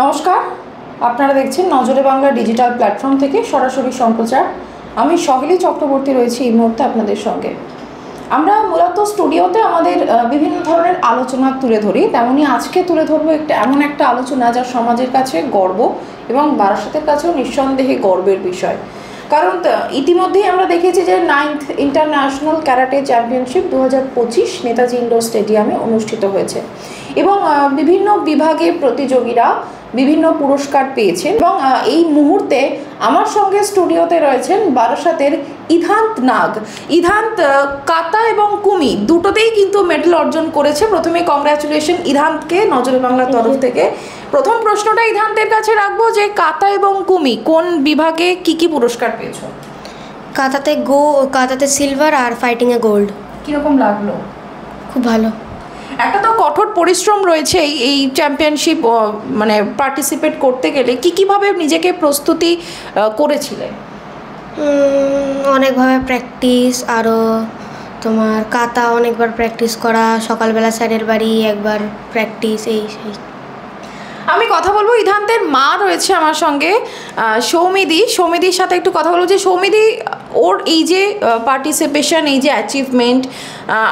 নমস্কার, আপনারা দেখছেন নজরে বাংলা ডিজিটাল প্ল্যাটফর্ম থেকে সরাসরি সম্প্রচার। আমি সহেলি চক্রবর্তী রয়েছি এই মুহূর্তে আপনাদের সঙ্গে। আমরা মূলত স্টুডিওতে আমাদের বিভিন্ন ধরনের আলোচনা তুলে ধরি, তেমনি আজকে তুলে ধরবো এমন একটা আলোচনা যা সমাজের কাছে গর্ব এবং বারাসতের কাছেও নিঃসন্দেহে গর্বের বিষয়। কারণ ইতিমধ্যেই আমরা দেখেছি যে 9th international karate championship 2025 Netaji indoor স্টেডিয়ামে অনুষ্ঠিত হয়েছে এবং বিভিন্ন বিভাগে প্রতিযোগীরা বিভিন্ন পুরস্কার পেয়েছেন। এবং এই মুহূর্তে আমার সঙ্গে স্টুডিওতে রয়েছেন বারাসতের ইধান্ত নাগ। ইধান্ত কাতা এবং কুমি দুটোতেই কিন্তু মেডেল অর্জন করেছে। প্রথমে কংগ্রাচুলেশন ইধান্তকে নজরে বাংলার তরফ থেকে। প্রথম প্রশ্নটা ইধান্তের কাছে রাখবো যে কাতা এবং কুমি কোন বিভাগে কি পুরস্কার পেয়েছো? কাতাতে সিলভার আর ফাইটিংয়ে গোল্ড। কীরকম লাগলো? খুব ভালো। একটা তো কঠোর পরিশ্রম রয়েছে এই চ্যাম্পিয়নশিপ মানে পার্টিসিপেট করতে গেলে কীভাবে নিজেকে প্রস্তুতি করেছিলেন? অনেকভাবে প্র্যাকটিস, আরও তোমার কাতা অনেকবার প্র্যাকটিস করা, সকালবেলা স্যারের বাড়ি একবার প্র্যাকটিস, এই সেই। আমি কথা বলবো ইধান্তের মা রয়েছে আমার সঙ্গে, সৌমিদির সাথে একটু কথা বলবো যে সৌমিদি, ওর এই যে পার্টিসিপেশন, এই যে অ্যাচিভমেন্ট,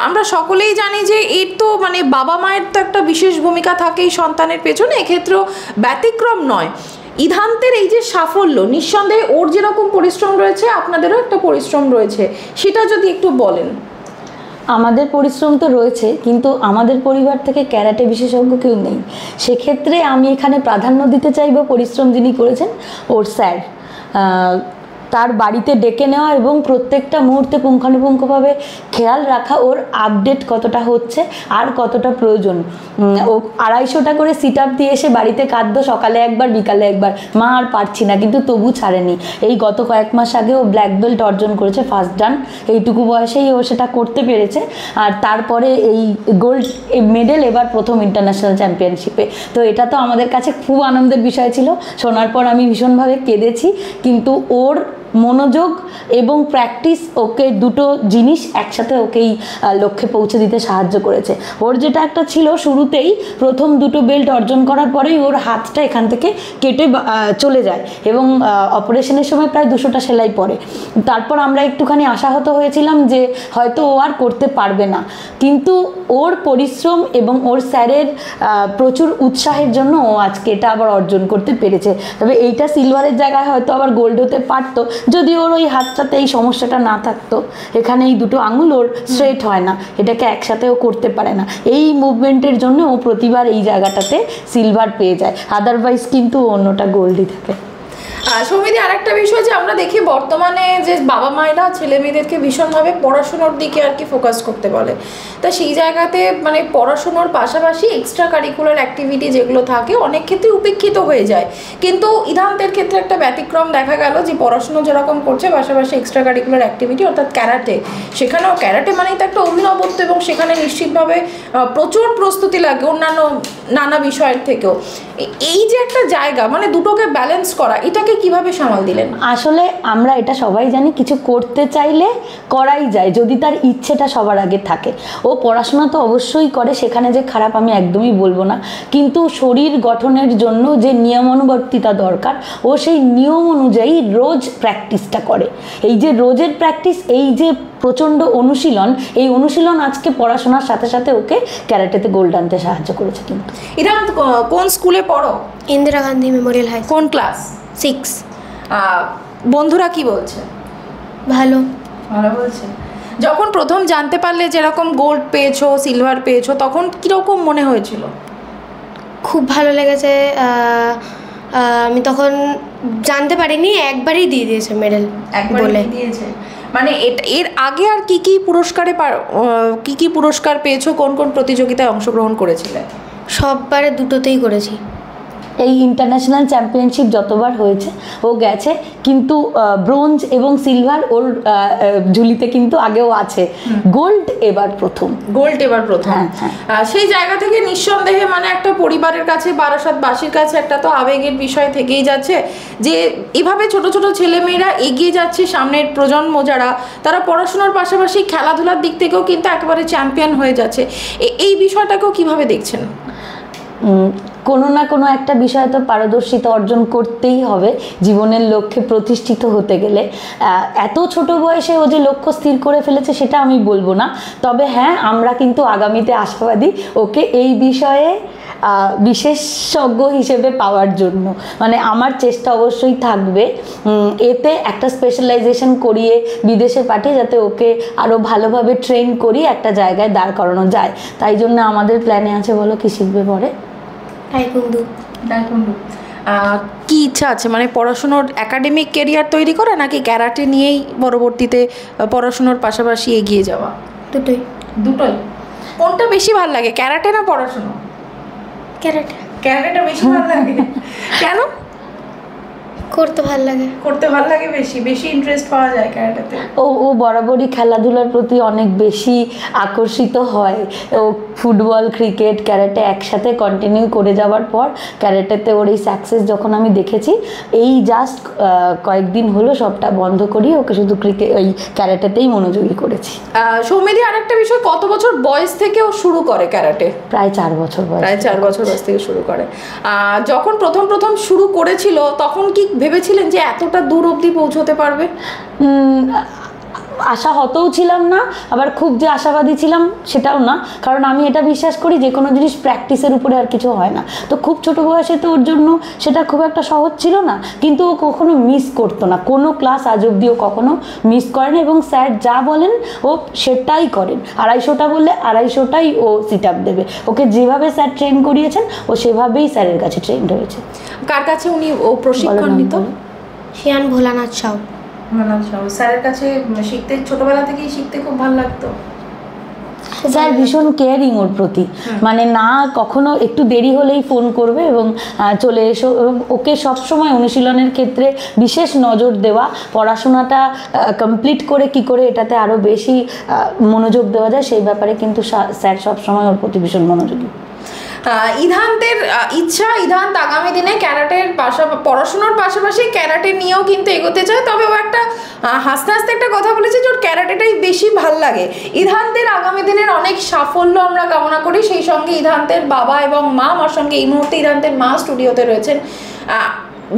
আমরা সকলেই জানি যে এর তো মানে বাবা মায়ের তো একটা বিশেষ ভূমিকা থাকে এই সন্তানের পেছনে, এক্ষেত্রেও ব্যতিক্রম নয়। ইধান্তের এই যে সাফল্য, নিঃসন্দেহে ওর যেরকম পরিশ্রম রয়েছে আপনাদেরও একটা পরিশ্রম রয়েছে, সেটা যদি একটু বলেন। আমাদের পরিশ্রম তো রয়েছে, কিন্তু আমাদের পরিবার থেকে ক্যারাটে বিশেষজ্ঞ কেউ নেই। সেক্ষেত্রে আমি এখানে প্রাধান্য দিতে চাইব পরিশ্রম যিনি করেছেন ওর স্যার, তার বাড়িতে ডেকে নেওয়া এবং প্রত্যেকটা মুহূর্তে পুঙ্খানুপুঙ্খভাবে খেয়াল রাখা ওর আপডেট কতটা হচ্ছে আর কতটা প্রয়োজন। ও 250টা করে সিট আপ দিয়ে এসে বাড়িতে কাঁদতো, সকালে একবার বিকালে একবার, মা আর পারছি না, কিন্তু তবু ছাড়েনি। এই গত কয়েক মাস আগে ও ব্ল্যাক বেল্ট অর্জন করেছে, ফার্স্ট ডান। এইটুকু বয়সেই ও সেটা করতে পেরেছে। আর তারপরে এই গোল্ড মেডেল এবার প্রথম ইন্টারন্যাশনাল চ্যাম্পিয়নশিপে। তো এটা তো আমাদের কাছে খুব আনন্দের বিষয় ছিল। শোনার পর আমি ভীষণভাবে কেঁদেছি, কিন্তু ওর মনোযোগ এবং প্র্যাকটিস ওকে দুটো জিনিস একসাথে ওকেই লক্ষ্যে পৌঁছে দিতে সাহায্য করেছে। ওর যেটা একটা ছিল শুরুতেই, প্রথম দুটো বেল্ট অর্জন করার পরেই ওর হাতটা এখান থেকে কেটে চলে যায় এবং অপারেশনের সময় প্রায় 200টা সেলাই পড়ে। তারপর আমরা একটুখানি আশাহত হয়েছিলাম যে হয়তো ও আর করতে পারবে না, কিন্তু ওর পরিশ্রম এবং ওর স্যারের প্রচুর উৎসাহের জন্য ও আজকে এটা আবার অর্জন করতে পেরেছে। তবে এইটা সিলভারের জায়গায় হয়তো আবার গোল্ড হতে পারতো যদি ওর ওই হাতটাতে এই সমস্যাটা না থাকতো। এখানে এই দুটো আঙুল ওর স্ট্রেট হয় না, এটাকে একসাথে ও করতে পারে না। এই মুভমেন্টের জন্য ও প্রতিবার এই জায়গাটাতে সিলভার পেয়ে যায়, আদারওয়াইজ কিন্তু অন্যটা গোল্ডই থাকে। সৌমিদি, আরেকটা বিষয় যে আমরা দেখি বর্তমানে যে বাবা মায়েরা ছেলে মেয়েদেরকে ভীষণভাবে পড়াশোনার দিকে আর কি ফোকাস করতে বলে, তা সেই জায়গাতে মানে পড়াশোনার পাশাপাশি এক্সট্রা কারিকুলার অ্যাক্টিভিটি যেগুলো থাকে অনেক ক্ষেত্রে উপেক্ষিত হয়ে যায়। কিন্তু ইধান্তের ক্ষেত্রে একটা ব্যতিক্রম দেখা গেল যে পড়াশুনো যেরকম করছে পাশাপাশি এক্সট্রা কারিকুলার অ্যাক্টিভিটি অর্থাৎ ক্যারাটে, সেখানেও ক্যারাটে মানেই তো একটা অভিনবত্ব এবং সেখানে নিশ্চিতভাবে প্রচুর প্রস্তুতি লাগে অন্যান্য নানা বিষয়ের থেকেও। এই যে একটা জায়গা মানে দুটোকে ব্যালেন্স করা, এটাকে কিভাবে সামাল দিলেন? আসলে আমরা এটা সবাই জানি, কিছু করতে চাইলে করাই যায় যদি তার ইচ্ছেটা সবার আগে থাকে। ও পড়াশোনা তো অবশ্যই করে, সেখানে যে খারাপ আমি একদমই বলবো না, কিন্তু শরীর গঠনের জন্য যে নিয়মানুবর্তিতা দরকার ও সেই নিয়ম অনুযায়ী রোজ প্র্যাকটিসটা করে। এই যে রোজের প্র্যাকটিস, এই যে প্রচণ্ড অনুশীলন, এই অনুশীলন আজকে পড়াশোনার সাথে সাথে ওকে ক্যারাটেতে গোল্ড আনতে সাহায্য করেছে। কিন্তু ইধান্ত কোন স্কুলে পড়ো? Indira Gandhi memorial high. কোন ক্লাস? 6। বন্ধুরা কি বলছে? ভালো বলছে। যখন প্রথম জানতে পারলে যেরকম গোল্ড পেয়েছো, সিলভার পেয়েছো, তখন কীরকম মনে হয়েছিল? খুব ভালো লেগেছে। আমি তখন জানতে পারিনি, একবারই দিয়ে দিয়েছে মেডেল বলে দিয়েছে। মানে এর আগে আর কি কি পুরস্কার পেয়েছো? কোন কোন প্রতিযোগিতায় অংশগ্রহণ করেছিলে? সববারে দুটোতেই করেছি। এই ইন্টারন্যাশনাল চ্যাম্পিয়নশিপ যতবার হয়েছে ও গেছে, কিন্তু ব্রোঞ্জ এবং সিলভার ওর ঝুলিতে কিন্তু আগেও আছে। গোল্ড এবার প্রথম। সেই জায়গা থেকে নিঃসন্দেহে মানে একটা পরিবারের কাছে, বারাসতবাসীর কাছে একটা তো আবেগের বিষয় থেকেই যাচ্ছে যে এভাবে ছোট ছোট ছেলেমেয়েরা এগিয়ে যাচ্ছে। সামনের প্রজন্ম যারা, তারা পড়াশোনার পাশাপাশি খেলাধুলার দিক থেকেও কিন্তু একেবারে চ্যাম্পিয়ন হয়ে যাচ্ছে। এই বিষয়টাকেও কিভাবে দেখছেন? কোনো না কোনো একটা বিষয়ে তো পারদর্শিতা অর্জন করতেই হবে জীবনের লক্ষ্যে প্রতিষ্ঠিত হতে গেলে। এত ছোট বয়সে ও যে লক্ষ্য স্থির করে ফেলেছে সেটা আমি বলবো না, তবে হ্যাঁ আমরা কিন্তু আগামীতে আশাবাদী ওকে এই বিষয়ে বিশেষজ্ঞ হিসেবে পাওয়ার জন্য। মানে আমার চেষ্টা অবশ্যই থাকবে এতে একটা স্পেশালাইজেশন করিয়ে বিদেশে পাঠিয়ে যাতে ওকে আরও ভালোভাবে ট্রেন করি একটা জায়গায় দাঁড় করানো যায়। তাই জন্য আমাদের প্ল্যানে আছে। বলো কি শিখবে পরে? টাইকুন্ডু। কি ইচ্ছা আছে, মানে পড়াশুনোর একাডেমিক কেরিয়ার তৈরি করা নাকি ক্যারাটে নিয়েই পরবর্তীতে পড়াশুনোর পাশাপাশি এগিয়ে যাওয়া? দুটোই। কোনটা বেশি ভালো লাগে, ক্যারাটে না পড়াশুনো? ক্যারাটেটা বেশি ভালো লাগে। কেন? করতে ভালো লাগে, বেশি ইন্টারেস্ট পাওয়া যায় ক্যারাটেতে। ও বরাবরই খেলাধুলার প্রতি অনেক বেশি আকর্ষিত হয়। ও ফুটবল, ক্রিকেট, ক্যারাটে একসাথে কন্টিনিউ করে যাওয়ার পর ক্যারাটেতে ওর এই সাকসেস যখন আমি দেখেছি, এই জাস্ট কয়েকদিন হলো সবটা বন্ধ করি, ওকে শুধু ওই ক্যারাটেতেই মনোযোগী করেছি। সৌমিদি, আরেকটা বিষয়, কত বছর বয়স থেকে ও শুরু করে ক্যারাটে? প্রায় 4 বছর বয়স। প্রায় 4 বছর বয়স থেকে শুরু করে। যখন প্রথম শুরু করেছিল তখন কি ভেবেছিলেন যে এতটা দূর অবধি পৌঁছতে পারবে? আশা হতেও ছিলাম না, আবার খুব যে আশাবাদী ছিলাম সেটাও না, কারণ আমি এটা বিশ্বাস করি যে কোনো জিনিস প্র্যাকটিসের উপরে আর কিছু হয় না। তো খুব ছোট বয়সে তো ওর জন্য সেটা খুব একটা সহজ ছিল না, কিন্তু ও কখনো মিস করতো না, কোনো ক্লাস আজ অব্দি ও কখনো মিস করে না, এবং স্যার যা বলেন ও সেটাই করেন। 250টা বললে 250টাই ও সিট আপ দেবে। ওকে যেভাবে স্যার ট্রেন করিয়েছেন ও সেভাবেই স্যারের কাছে ট্রেন্ড হয়েছে। কার কাছে উনি ও প্রশিক্ষণ নিত? শিয়ান ভোলানাথ সাউ। স্যারের কাছে শিখতে ছোটবেলা থেকেই শিখতে খুব ভালো লাগতো। স্যার ভীষণ কেয়ারিং ওর প্রতি, মানে না কখনো একটু দেরি হলেই ফোন করবে এবং চলে এসো, এবং ওকে সবসময় অনুশীলনের ক্ষেত্রে বিশেষ নজর দেওয়া, পড়াশোনাটা কমপ্লিট করে কি করে এটাতে আরও বেশি মনোযোগ দেওয়া যায় সেই ব্যাপারে কিন্তু স্যার সবসময় ওর প্রতি ভীষণ মনোযোগী। ইধান্তের ইচ্ছা, ইধান্ত আগামী দিনে ক্যারাটের পড়াশোনার পাশাপাশি ক্যারাটে নিয়েও কিন্তু এগোতে চায়, তবে ও একটা হাসতে হাসতে একটা কথা বলেছে যে ওর ক্যারাটেটাই বেশি ভাল লাগে। ইধান্তের আগামী দিনের অনেক সাফল্য আমরা কামনা করি, সেই সঙ্গে ইধান্তের বাবা এবং মা, আমার সঙ্গে এই মুহূর্তে ইধান্তের মা স্টুডিওতে রয়েছেন।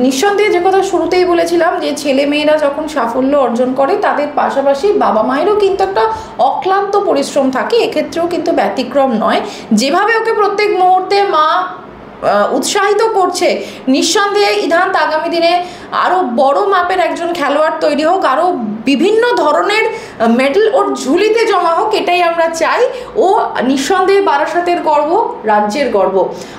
নিঃসন্দেহে যে কথা শুরুতেই বলেছিলাম যে ছেলে মেয়েরা যখন সাফল্য অর্জন করে তাদের পাশাপাশি বাবা মায়েরও কিন্তু একটা অক্লান্ত পরিশ্রম থাকে, এক্ষেত্রেও কিন্তু ব্যতিক্রম নয়। যেভাবে ওকে প্রত্যেক মুহূর্তে মা উৎসাহিত করছে, নিঃসন্দেহে ইধান্ত আগামী দিনে আরও বড় মাপের একজন খেলোয়াড় তৈরি হোক, আরও বিভিন্ন ধরনের মেডেল ওর ঝুলিতে জমা হোক, এটাই আমরা চাই। ও নিঃসন্দেহে বারাসাতের গর্ব, রাজ্যের গর্ব।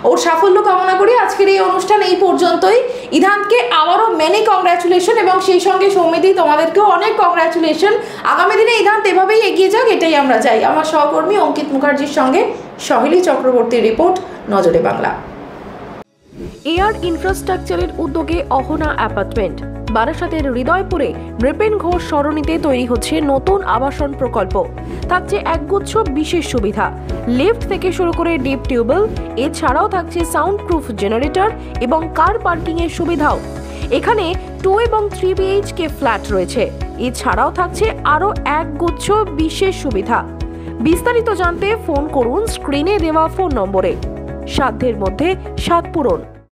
ওর সাফল্য কামনা করি। আজকের এই অনুষ্ঠান এই পর্যন্তই। ইধান্তকে আবারও মেনি কংগ্রাচুলেশন, এবং সেই সঙ্গে সৌমিদি তোমাদেরকেও অনেক কংগ্রাচুলেশন। আগামী দিনে ইধান্ত এভাবেই এগিয়ে যাক, এটাই আমরা চাই। আমার সহকর্মী অঙ্কিত মুখার্জির সঙ্গে সহেলি চক্রবর্তীর রিপোর্ট, নজরে বাংলা। এয়ার ইনফ্রাস্ট্রাকচারের উদ্যোগে অহনা অ্যাপার্টমেন্ট, বারাসাতের হৃদয়পুরে নৃপেন ঘোষ সরণিতে তৈরি হচ্ছে নতুন আবাসন প্রকল্প। থাকছে একগুচ্ছ বিশেষ সুবিধা, লিফট থেকে শুরু করে ডিপ টিউবওয়েল, এছাড়াও থাকছে সাউন্ড প্রুফ জেনারেটর এবং কার পার্কিং এর সুবিধাও। এখানে 2 এবং 3 BHK ফ্ল্যাট রয়েছে, এছাড়াও থাকছে আরও একগুচ্ছ বিশেষ সুবিধা। বিস্তারিত জানতে ফোন করুন স্ক্রিনে দেওয়া ফোন নম্বরে। সাধ্যের মধ্যে স্বাদ পূরণ।